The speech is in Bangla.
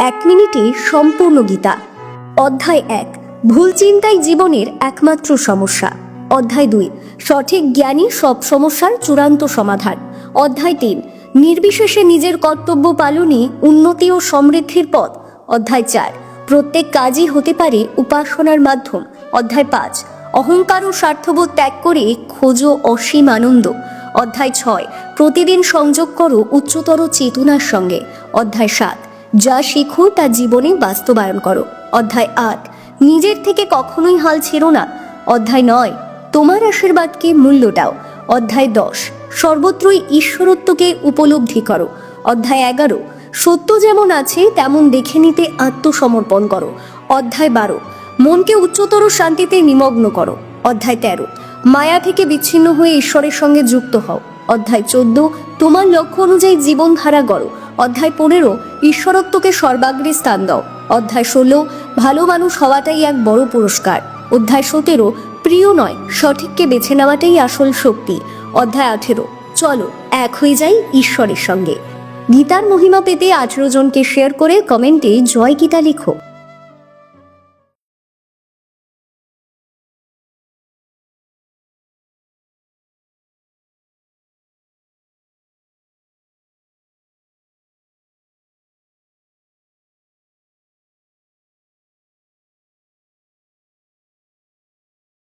1 মিনিটে সম্পূর্ণ গীতা। অধ্যায় 1, ভুল চিন্তাই জীবনের একমাত্র সমস্যা। অধ্যায় 2, সঠিক জ্ঞানই সব সমস্যার চূড়ান্ত সমাধান। অধ্যায় 3, নির্বিশেষে নিজের কর্তব্য পালনই উন্নতি ও সমৃদ্ধির পথ। অধ্যায় 4, প্রত্যেক কাজই হতে পারে উপাসনার মাধ্যম। অধ্যায় 5, অহংকার ও স্বার্থবোধ ত্যাগ করে খোঁজো অসীম আনন্দ। অধ্যায় 6, প্রতিদিন সংযোগ করো উচ্চতর চেতনার সঙ্গে। অধ্যায় 7, যা শিখো তা জীবনে বাস্তবায়ন করো। অধ্যায় 8, নিজের থেকে কখনোই হাল ছেড়ো না। অধ্যায় 9, তোমার আশীর্বাদকে মূল্য দাও। অধ্যায় 10, সর্বত্রই ঈশ্বরত্বকে উপলব্ধি করো। অধ্যায় 11, সত্য যেমন আছে তেমন দেখে নিতে আত্মসমর্পণ করো। অধ্যায় 12, মনকে উচ্চতর শান্তিতে নিমগ্ন করো। অধ্যায় 13, মায়া থেকে বিচ্ছিন্ন হয়ে ঈশ্বরের সঙ্গে যুক্ত হও। অধ্যায় 14, তোমার লক্ষ্য অনুযায়ী জীবনধারা গড়ো। অধ্যায় 15, ঈশ্বরত্বকে সর্বাগ্রে স্থান দাও। অধ্যায় 16, ভালো মানুষ হওয়াটাই এক বড় পুরস্কার। অধ্যায় 17, প্রিয় নয় সঠিককে বেছে নেওয়াটাই আসল শক্তি। অধ্যায় 18, চলো এক হয়ে যাই ঈশ্বরের সঙ্গে। গীতার মহিমা পেতে 18 জনকে শেয়ার করে কমেন্টে জয় গীতা লিখো।